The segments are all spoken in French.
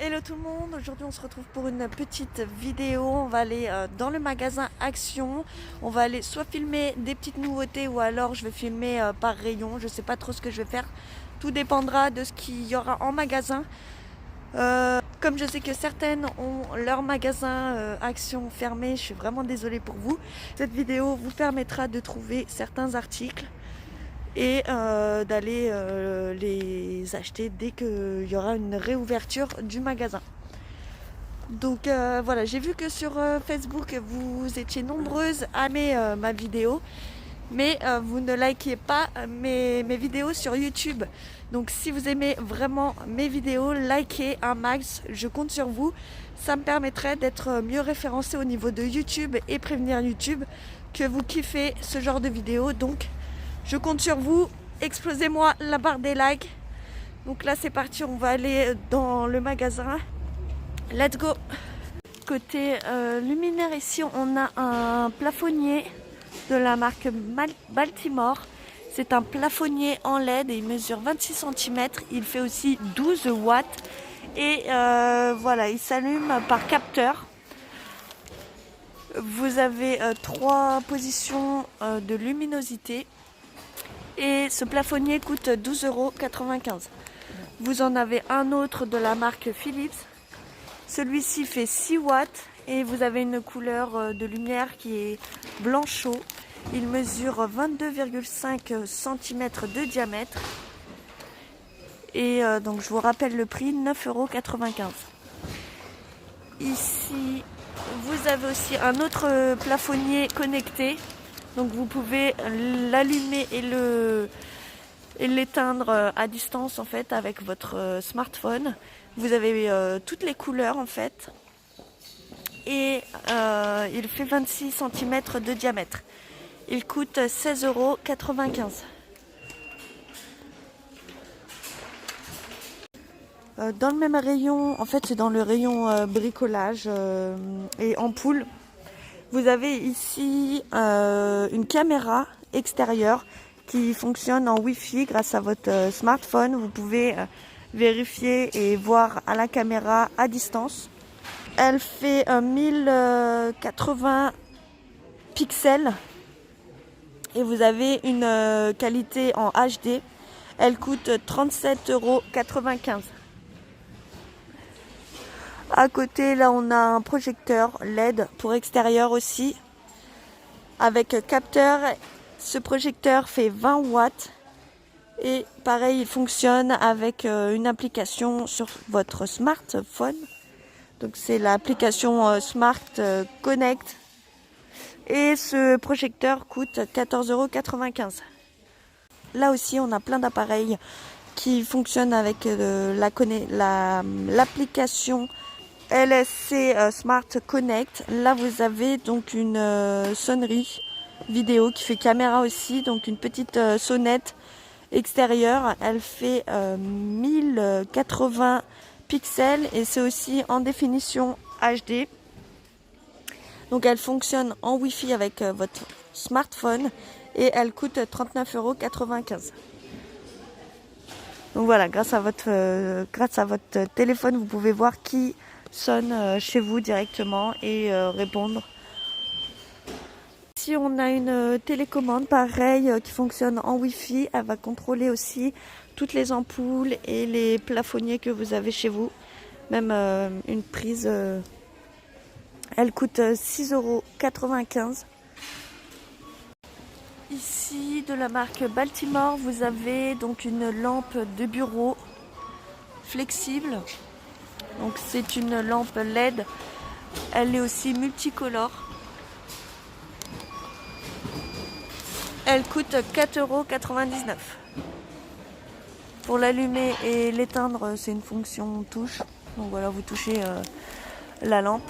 Hello tout le monde, aujourd'hui on se retrouve pour une petite vidéo. On va aller dans le magasin Action. On va aller soit filmer des petites nouveautés ou alors je vais filmer par rayon. Je sais pas trop ce que je vais faire. Tout dépendra de ce qu'il y aura en magasin. Comme je sais que certaines ont leur magasin Action fermé, je suis vraiment désolée pour vous. Cette vidéo vous permettra de trouver certains articles et d'aller les acheter dès qu'il y aura une réouverture du magasin. Donc voilà, j'ai vu que sur Facebook vous étiez nombreuses à aimer ma vidéo, mais vous ne likez pas mes vidéos sur YouTube. Donc si vous aimez vraiment mes vidéos, likez un max, je compte sur vous. Ça me permettrait d'être mieux référencé au niveau de YouTube et prévenir YouTube que vous kiffez ce genre de vidéos. Donc je compte sur vous, explosez-moi la barre des likes. Donc là c'est parti, on va aller dans le magasin. Let's go. Côté luminaire ici, on a un plafonnier de la marque Baltimore. C'est un plafonnier en LED et il mesure 26 cm. Il fait aussi 12 watts. Et voilà, il s'allume par capteur. Vous avez 3 positions de luminosité. Et ce plafonnier coûte 12,95 €. Vous en avez un autre de la marque Philips. Celui-ci fait 6 watts et vous avez une couleur de lumière qui est blanc chaud. Il mesure 22,5 cm de diamètre. Et donc je vous rappelle le prix, 9,95 €. Ici, vous avez aussi un autre plafonnier connecté. Donc vous pouvez l'allumer et l'éteindre à distance en fait avec votre smartphone. Vous avez toutes les couleurs en fait. Et il fait 26 cm de diamètre. Il coûte 16,95 €. Dans le même rayon, en fait c'est dans le rayon bricolage et ampoule. Vous avez ici une caméra extérieure qui fonctionne en Wi-Fi grâce à votre smartphone. Vous pouvez vérifier et voir à la caméra à distance. Elle fait 1080 pixels et vous avez une qualité en HD. Elle coûte 37,95 €. À côté, là, on a un projecteur LED pour extérieur aussi, avec capteur. Ce projecteur fait 20 watts et pareil, il fonctionne avec une application sur votre smartphone. Donc c'est l'application Smart Connect. Et ce projecteur coûte 14,95 €. Là aussi, on a plein d'appareils qui fonctionnent avec l'application LSC Smart Connect. Là vous avez donc une sonnerie vidéo qui fait caméra aussi, donc une petite sonnette extérieure. Elle fait 1080 pixels et c'est aussi en définition HD. Donc elle fonctionne en Wi-Fi avec votre smartphone et elle coûte 39,95 €. Donc voilà, grâce à votre téléphone, vous pouvez voir qui sonne chez vous directement et répondre. Ici on a une télécommande pareil qui fonctionne en Wi-Fi. Elle va contrôler aussi toutes les ampoules et les plafonniers que vous avez chez vous. Même une prise, elle coûte 6,95 €. Ici de la marque Baltimore, vous avez donc une lampe de bureau flexible. Donc c'est une lampe LED, elle est aussi multicolore. Elle coûte 4,99 €. Pour l'allumer et l'éteindre, c'est une fonction touche. Donc voilà, vous touchez la lampe.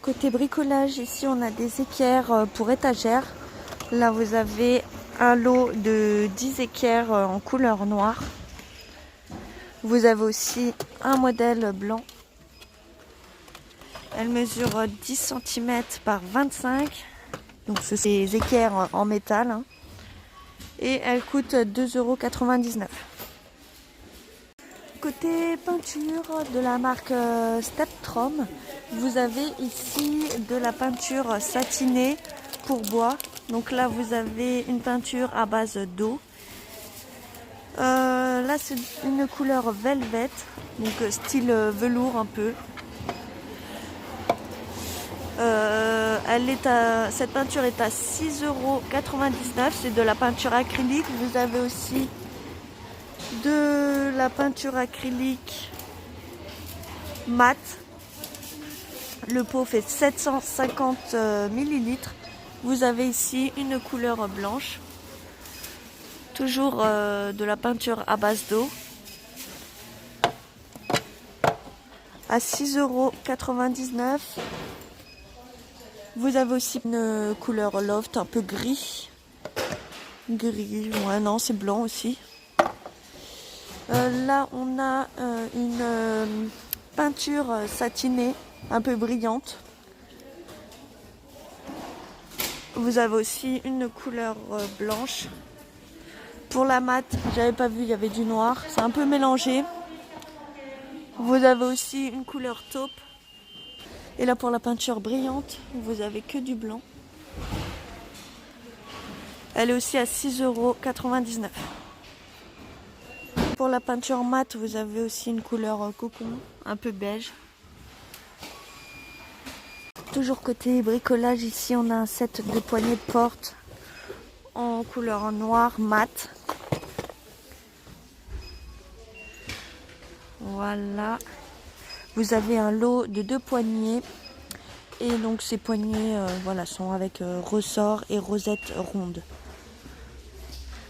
Côté bricolage, ici on a des équerres pour étagères. Là vous avez un lot de 10 équerres en couleur noire. Vous avez aussi un modèle blanc. Elle mesure 10 cm par 25. Donc c'est des équerres en métal. Hein. Et elle coûte 2,99 €. Côté Côté peinture de la marque Steptrom, vous avez ici de la peinture satinée pour bois. Donc là vous avez une peinture à base d'eau. Là c'est une couleur velvet, donc style velours un peu. Cette peinture est à 6,99 €. C'est de la peinture acrylique. Vous avez aussi de la peinture acrylique mat. Le pot fait 750 millilitres. Vous avez ici une couleur blanche. Toujours de la peinture à base d'eau. À 6,99 €. Vous avez aussi une couleur loft un peu gris. Gris, ouais, non, c'est blanc aussi. Là, on a une peinture satinée, un peu brillante. Vous avez aussi une couleur blanche. Pour la mat, j'avais pas vu, il y avait du noir. C'est un peu mélangé. Vous avez aussi une couleur taupe. Et là, pour la peinture brillante, vous avez que du blanc. Elle est aussi à 6,99 €. Pour la peinture mat, vous avez aussi une couleur cocon, un peu beige. Toujours côté bricolage, ici on a un set de poignées de porte en couleur noire mat. Voilà. Vous avez un lot de 2 poignées. Et donc ces poignées voilà, sont avec ressort et rosette ronde.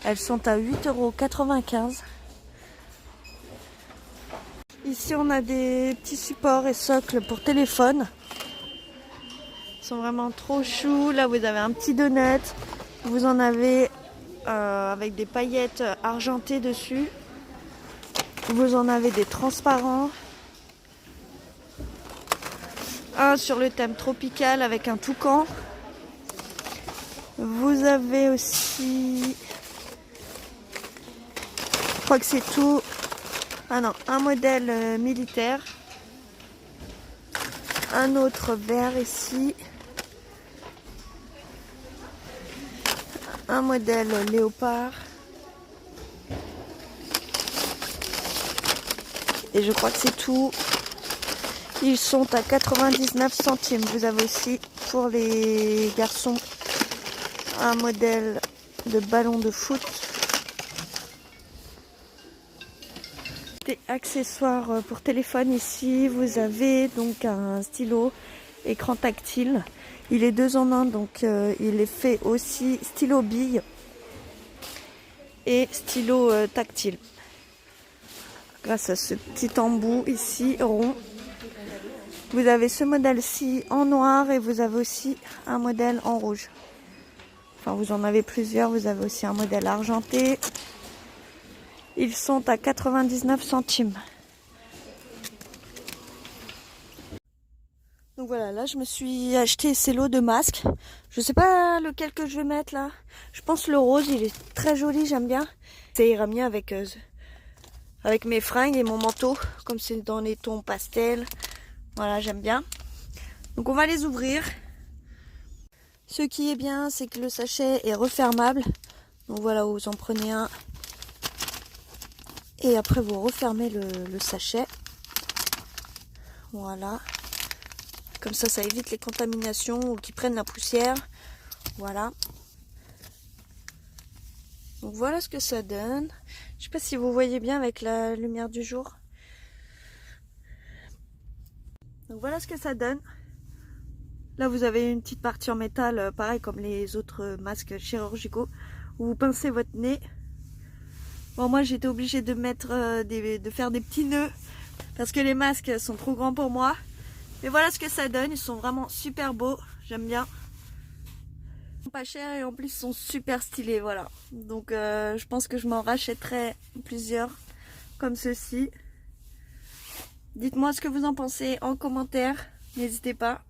Elles sont à 8,95 €. Ici on a des petits supports et socles pour téléphone. Ils sont vraiment trop choux. Là vous avez un petit donut. Vous en avez avec des paillettes argentées dessus. Vous en avez des transparents. Un sur le thème tropical avec un toucan. Vous avez aussi, je crois que c'est tout. Ah non, un modèle militaire. Un autre vert ici. Un modèle léopard. Et je crois que c'est tout. Ils sont à 99 centimes. Vous avez aussi pour les garçons un modèle de ballon de foot. Des accessoires pour téléphone ici. Vous avez donc un stylo écran tactile. Il est 2 en 1, donc il est fait aussi stylo bille et stylo tactile. Grâce à ce petit embout ici rond. Vous avez ce modèle-ci en noir et vous avez aussi un modèle en rouge. Enfin, vous en avez plusieurs. Vous avez aussi un modèle argenté. Ils sont à 99 centimes. Donc voilà, là je me suis acheté ces lots de masques. Je sais pas lequel que je vais mettre là. Je pense le rose, il est très joli, j'aime bien. Ça ira mieux avec mes fringues et mon manteau, comme c'est dans les tons pastels. Voilà, j'aime bien. Donc on va les ouvrir. Ce qui est bien, c'est que le sachet est refermable. Donc voilà, vous en prenez un. Et après vous refermez le sachet. Voilà. Comme ça évite les contaminations ou qui prennent la poussière. Voilà. Donc voilà ce que ça donne. Je sais pas si vous voyez bien avec la lumière du jour. Donc voilà ce que ça donne. Là vous avez une petite partie en métal, pareil comme les autres masques chirurgicaux, où vous pincez votre nez. Bon, moi j'étais obligée de mettre de faire des petits nœuds parce que les masques sont trop grands pour moi. Mais voilà ce que ça donne, ils sont vraiment super beaux, j'aime bien. Ils sont pas chers et en plus ils sont super stylés, voilà. Donc je pense que je m'en rachèterai plusieurs comme ceci. Dites-moi ce que vous en pensez en commentaire, n'hésitez pas.